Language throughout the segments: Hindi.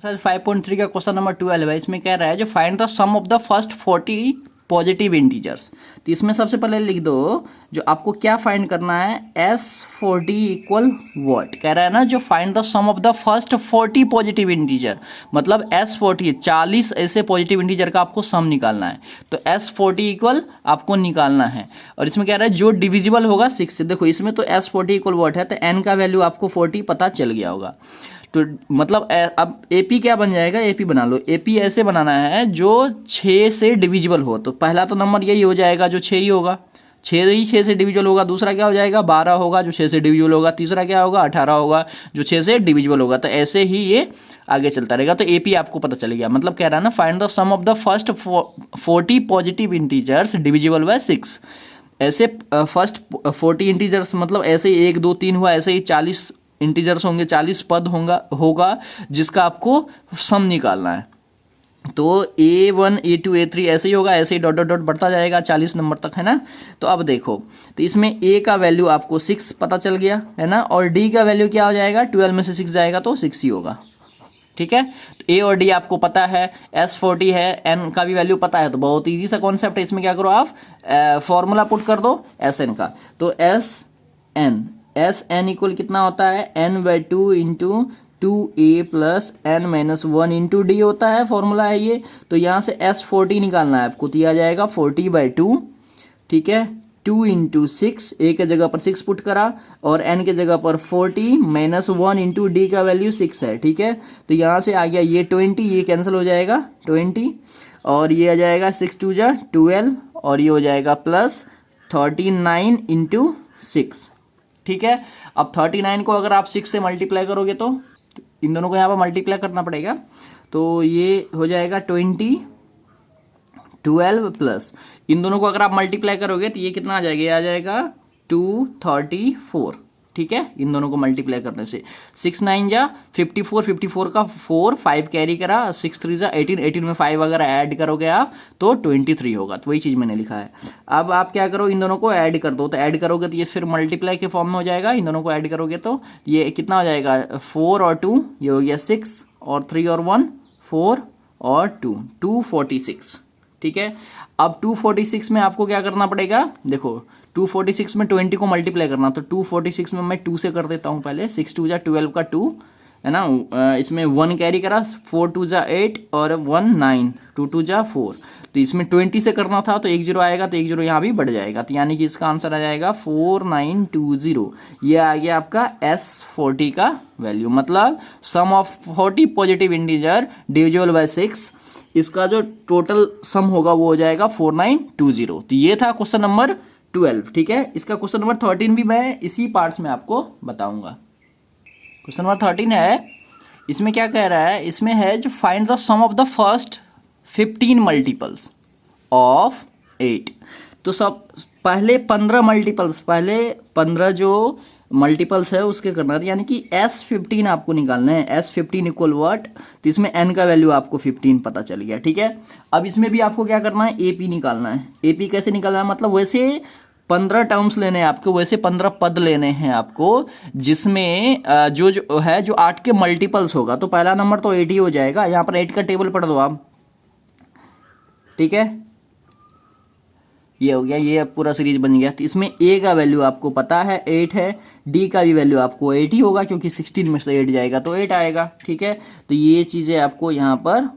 एक्सरसाइज 5.3 का क्वेश्चन नंबर 12 है। इसमें कह रहा है जो find the sum of the first 40 positive integers. तो इसमें सबसे पहले लिख दो जो आपको क्या फाइंड करना है, S40 इक्वल व्हाट। कह रहा है ना जो find the sum of the first 40 positive integer, मतलब S40 40 ऐसे पॉजिटिव इंटीजर का आपको सम निकालना है। तो S40 इक्वल आपको निकालना है। और इसमें कह रहा है जो डिविजिबल होगा 6 से। देखो इसमें तो S40 इक्वल व्हाट है, तो n का वैल्यू आपको 40 पता चल गया होगा। तो मतलब अब एपी क्या बन जाएगा, एपी बना लो। एपी ऐसे बनाना है जो 6 से डिविजिबल हो। तो पहला तो नंबर यही हो जाएगा जो 6 ही होगा, 6 से डिविजिबल होगा। दूसरा क्या हो जाएगा 12 होगा जो 6 से डिविजिबल होगा। तीसरा क्या होगा 18 होगा जो 6 से डिविजिबल होगा। तो ऐसे ही ये आगे चलता रहेगा। तो एपी आपको पता चल गया। मतलब कह रहा है ना find the sum of the first 40 positive integers divisible by 6। ऐसे फर्स्ट 40 इंटीजर्स मतलब ऐसे ही 1 2 3 हुआ, ऐसे ही 40 इंटीजर्स होंगे, 40 पद होगा जिसका आपको सम निकालना है। तो A1 A2 A3 ऐसे ही होगा, ऐसे ही डॉट डॉट डॉट बढ़ता जाएगा 40 नंबर तक, है ना। तो अब देखो, तो इसमें A का वैल्यू आपको 6 पता चल गया, है ना। और D का वैल्यू क्या हो जाएगा, 12 में से 6 जाएगा तो 6 ही होगा, ठीक है। तो A और D आपको पता है, S40 है, N का भी वैल्यू पता है। तो बहुत ईजी सा कॉन्सेप्ट है। इसमें क्या करो आप फॉर्मूला पुट कर दो SN का। तो एस एन इक्वल कितना होता है, n/2 into 2a plus n-1 into D होता है, फॉर्मूला है ये। तो यहाँ से S40 निकालना है आपको, तो यह आ जाएगा 40/2, ठीक है। 2 इंटू 6, ए के जगह पर 6 पुट करा और n के जगह पर 40 -1 इंटू डी का वैल्यू 6 है, ठीक है। तो यहाँ से आ गया ये 20, ये कैंसिल हो जाएगा 20, और ये आ जाएगा 6 2 जा 12, और ये हो जाएगा प्लस 39 इंटू 6, ठीक है। अब 39 को अगर आप 6 से मल्टीप्लाई करोगे तो इन दोनों को यहाँ पर मल्टीप्लाई करना पड़ेगा। तो ये हो जाएगा 20 12 प्लस इन दोनों को अगर आप मल्टीप्लाई करोगे तो ये कितना आ जाएगा, ये आ जाएगा 234, ठीक है। इन दोनों को मल्टीप्लाई करने से 6 9 जा 54, 54 का 4 5 कैरी करा, 6 3 जा 18, 18 में 5 अगर ऐड करोगे आप तो 23 होगा। तो वही चीज मैंने लिखा है। अब आप क्या करो, इन दोनों को ऐड कर दो। तो ऐड करोगे तो ये फिर मल्टीप्लाई के फॉर्म में हो जाएगा। इन दोनों को ऐड करोगे तो ये कितना हो जाएगा, 4 और 2 ये हो गया 6, और 3 और 1 4 और 2 246, ठीक है। अब 246 में आपको क्या करना पड़ेगा, देखो 246 में 20 को मल्टीप्लाई करना। तो 246 में मैं 2 से कर देता हूं पहले। 6 2 जा 12 का 2, है ना। इसमें 1 कैरी करा, 4 2 जा 8 और 1 9, 2 2 जा 4। तो इसमें 20 से करना था तो 1 0 आएगा, तो 1 0 यहाँ भी बढ़ जाएगा। तो यानी कि इसका आंसर आ जाएगा 4920। ये आ गया आपका S40 का वैल्यू। मतलब sum of 40 positive integer divisible by 6, इसका जो टोटल सम होगा वो हो जाएगा 4920। तो ये था क्वेश्चन नंबर 12, ठीक है। इसका क्वेश्चन नंबर 13 भी मैं इसी पार्ट्स में आपको बताऊंगा। क्वेश्चन नंबर 13 है, इसमें क्या कह रहा है, इसमें है जो find the sum of the first 15 multiples of 8। तो सब पहले 15 मल्टीपल्स, पहले 15 जो मल्टीपल्स है उसके करना है। यानी कि S15 आपको निकालना है। S15 इक्वल व्हाट, तो इसमें n का वैल्यू आपको 15 पता चल गया, ठीक है। अब इसमें भी आपको क्या करना है, AP निकालना है। AP कैसे निकालना है, मतलब वैसे 15 टर्म्स लेने हैं आपको, वैसे 15 पद लेने हैं आपको, जिसमें जो है जो 8 के मल्टीपल्स होगा। तो पहला नंबर तो 8 ही हो जाएगा। यहाँ पर 8 का टेबल पढ़ दो आप, ठीक है। ये हो गया, ये पूरा सीरीज बन गया। तो इसमें A का वैल्यू आपको पता है 8 है, D का भी वैल्यू आपको 8 ही होगा क्योंकि 16 में से 8 जाएगा तो 8 आएगा, ठीक है। तो ये चीजें आपको यहाँ पर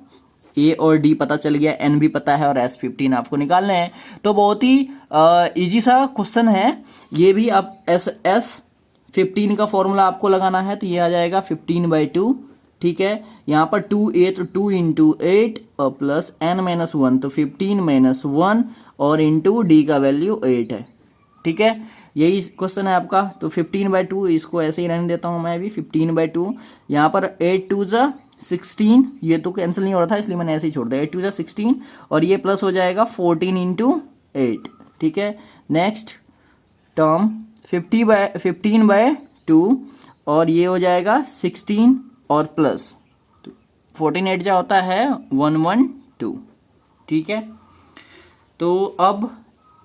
A और D पता चल गया, N भी पता है, और S15 आपको निकालने हैं। तो बहुत ही इजी सा क्वेश्चन है ये भी। अब S15 का फॉर्मूला आपको लगाना है। तो ये आ जाएगा 15/2, ठीक है। यहाँ पर 2a तो 2 इंटू 8 और प्लस n-1, तो 15 - 1 और इंटू डी का वैल्यू 8 है, ठीक है। यही क्वेश्चन है आपका। तो 15/2 इसको ऐसे ही रहने देता हूँ मैं भी, 15/2। यहाँ पर 8 2 जा 16, ये तो कैंसिल नहीं हो रहा था इसलिए मैंने ऐसे ही छोड़ दिया। 8 2 जा 16 और ये प्लस हो जाएगा 14 इंटू 8, ठीक है। नेक्स्ट टर्म 15/2 और ये हो जाएगा 16 और प्लस 14 8 जा होता है 112, ठीक है। तो अब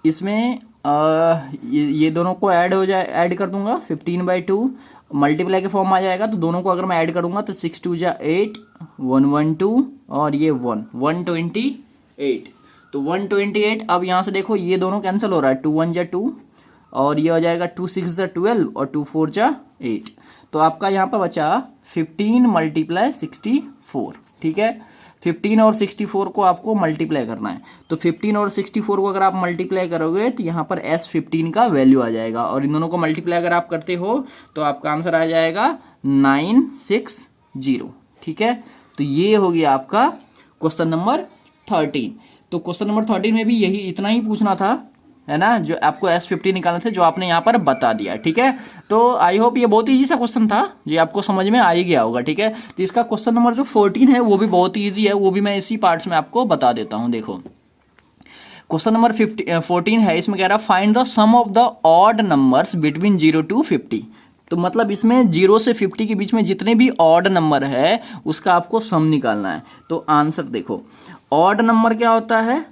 इसमें ये दोनों को ऐड हो जाए, ऐड कर दूंगा 15/2 मल्टीप्लाई के फॉर्म में आ जाएगा, तो दोनों को अगर मैं ऐड करूंगा तो 6 2 जा 8, 112 और ये 128, तो 128। अब यहाँ से देखो ये दोनों कैंसिल हो रहा है, 2 1 जा 2 और ये हो जाएगा 2 6 जा 12 और 2 4 जा 8। तो आपका यहाँ पर बचा 15 मल्टीप्लाई 64, ठीक है। 15 और 64 को आपको मल्टीप्लाई करना है, तो 15 और 64 को अगर आप मल्टीप्लाई करोगे तो यहाँ पर S15 का वैल्यू आ जाएगा, और इन दोनों को मल्टीप्लाई अगर आप करते हो तो आपका आंसर आ जाएगा 960, ठीक है। तो ये हो गया आपका क्वेश्चन नंबर 13। तो क्वेश्चन नंबर 13 में भी यही इतना ही पूछना था, है ना, जो आपको S15 निकालने थे, जो आपने यहाँ पर बता दिया, ठीक है। तो आई होप ये बहुत ईजी सा क्वेश्चन था, ये आपको समझ में आ ही गया होगा, ठीक है। तो इसका क्वेश्चन नंबर जो 14 है वो भी बहुत ईजी है, वो भी मैं इसी पार्ट्स में आपको बता देता हूँ। देखो क्वेश्चन नंबर 14 है, इसमें कह रहा है find the sum of the odd numbers between 0 to 50। तो मतलब इसमें 0 से 50 के बीच में जितने भी ऑड नंबर है उसका आपको सम निकालना है। तो आंसर देखो, ऑड नंबर क्या होता है,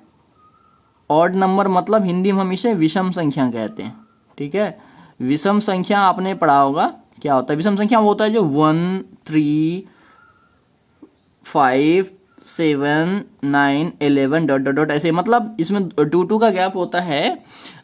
ऑड नंबर मतलब हिंदी में हम इसे विषम संख्या कहते हैं, ठीक है। विषम संख्या आपने पढ़ा होगा क्या होता है। विषम संख्या वो होता है जो 1 3 5 7 9 11 डॉट डॉट डॉट ऐसे, मतलब इसमें 2 2 का गैप होता है,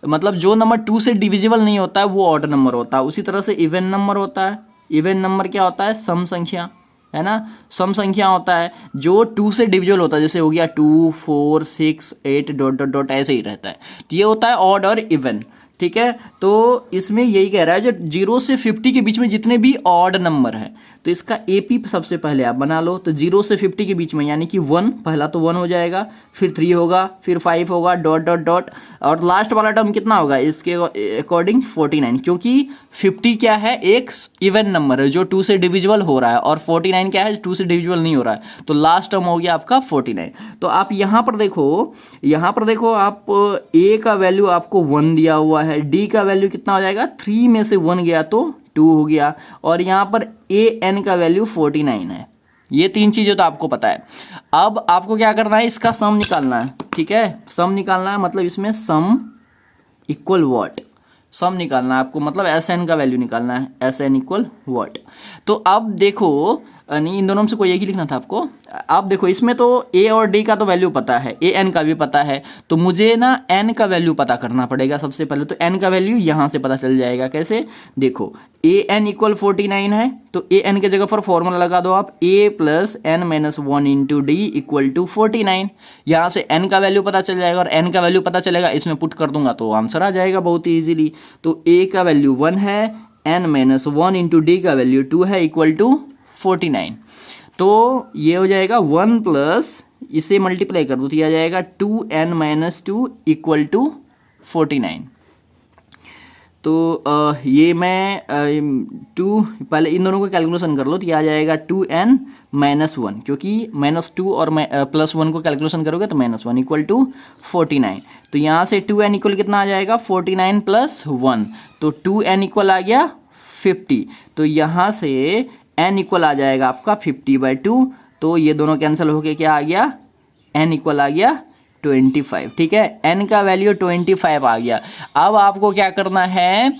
मतलब जो नंबर 2 से डिविजिबल नहीं होता है वो ऑड नंबर होता है। उसी तरह से इवन नंबर होता है, इवन नंबर क्या होता है, सम संख्या, है ना। सम संख्या होता है जो 2 से डिविजिबल होता है, जैसे हो गया 2 4 6 8 डॉट डॉट डॉट ऐसे ही रहता है। तो ये होता है ऑड और इवन, ठीक है। तो इसमें यही कह रहा है जो 0 से 50 के बीच में जितने भी ऑड नंबर है, तो इसका एपी सबसे पहले आप बना लो। तो 0 से 50 के बीच में यानी कि 1, पहला तो 1 हो जाएगा, फिर 3 होगा, फिर 5 होगा, डॉट डॉट डॉट, और लास्ट वाला टर्म कितना होगा इसके अकॉर्डिंग 49, क्योंकि 50 क्या है, एक इवन नंबर है जो 2 से डिविजिबल हो रहा है, और 49 क्या है, 2 से डिविजिबल नहीं हो रहा है। तो लास्ट टर्म हो गया आपका 49। तो आप यहाँ पर देखो आप ए का वैल्यू आपको 1 दिया हुआ है, डी का वैल्यू कितना हो जाएगा, 3 में से 1 गया तो 2 हो गया, और यहाँ पर ए एन का वैल्यू 49 है। ये 3 चीज़ें तो आपको पता है। अब आपको क्या करना है, इसका सम निकालना है, ठीक है। सम निकालना है मतलब इसमें सम इक्वल व्हाट, सम निकालना है आपको, मतलब एस एन का वैल्यू निकालना है, एस एन इक्वल व्हाट। तो अब देखो, नहीं इन दोनों में से कोई एक ही लिखना था आपको। अब देखो इसमें तो ए और डी का तो वैल्यू पता है, ए एन का भी पता है, तो मुझे ना एन का वैल्यू पता करना पड़ेगा सबसे पहले। तो एन का वैल्यू यहाँ से पता चल जाएगा, कैसे, देखो ए एन इक्वल 49 है, तो ए एन के जगह पर फॉर्मूला लगा दो आप, a plus n minus 1 into d equal to 49। यहाँ से एन का वैल्यू पता चल जाएगा, और एन का वैल्यू पता चलेगा, इसमें पुट कर दूंगा तो आंसर आ जाएगा बहुत ही ईजिली। तो ए का वैल्यू 1 है, एन माइनस 1 इंटू डी का वैल्यू 2 है, इक्वल टू 49। तो ये हो जाएगा 1 प्लस, इसे मल्टीप्लाई कर दो तो यह आ जाएगा 2n माइनस 2 इक्वल टू 49। तो ये मैं 2 पहले इन दोनों को कैलकुलेशन कर लो, तो यह आ जाएगा 2n माइनस 1, क्योंकि -2 और +1 को कैलकुलेशन करोगे तो -1 इक्वल टू 49। तो यहाँ से 2n इक्वल कितना आ जाएगा, 49 प्लस 1, तो 2n इक्वल आ गया 50। तो यहाँ से n इक्वल आ जाएगा आपका 50/2, तो ये दोनों कैंसिल होके क्या आ गया, n इक्वल आ गया 25, ठीक है। n का वैल्यू 25 आ गया। अब आपको क्या करना है,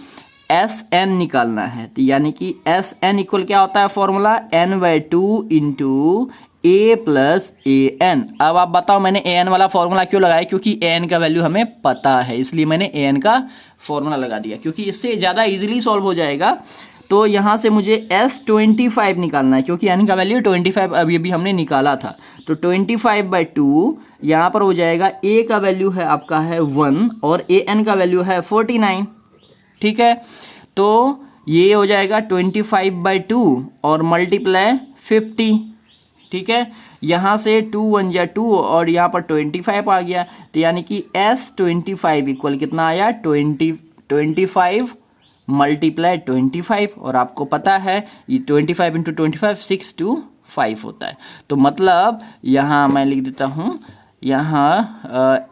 Sn निकालना है, तो यानी कि Sn इक्वल क्या होता है formula, n/2 into a plus A N. अब आप बताओ मैंने ए एन वाला फॉर्मूला क्यों लगाया, क्योंकि ए एन का वैल्यू हमें पता है, इसलिए मैंने ए एन का फॉर्मूला लगा दिया, क्योंकि इससे ज़्यादा इजीली सॉल्व हो जाएगा। तो यहाँ से मुझे S25 निकालना है, क्योंकि n का वैल्यू 25 अभी अभी हमने निकाला था। तो 25/2 यहाँ पर हो जाएगा, a का वैल्यू है आपका है 1 और a n का वैल्यू है 49, ठीक है। तो ये हो जाएगा 25/2 और मल्टीप्लाई 50, ठीक है। यहाँ से 2 1 जा 2 और यहाँ पर 25 आ गया, तो यानी कि S25 इक्वल कितना आया, 25 मल्टीप्लाई 25, और आपको पता है ये 25 इंटू 25 625 होता है। तो मतलब यहाँ मैं लिख देता हूँ, यहाँ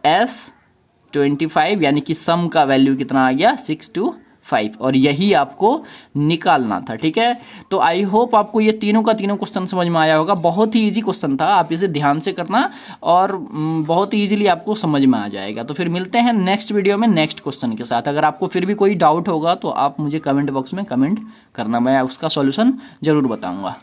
S25 यानी कि सम का वैल्यू कितना आ गया, 625, 5 और यही आपको निकालना था। ठीक है, तो आई होप आपको ये तीनों का तीनों क्वेश्चन समझ में आया होगा। बहुत ही इजी क्वेश्चन था, आप इसे ध्यान से करना और बहुत ही इजीली आपको समझ में आ जाएगा। तो फिर मिलते हैं नेक्स्ट वीडियो में नेक्स्ट क्वेश्चन के साथ। अगर आपको फिर भी कोई डाउट होगा तो आप मुझे कमेंट बॉक्स में कमेंट करना, मैं उसका सॉल्यूशन जरूर बताऊंगा।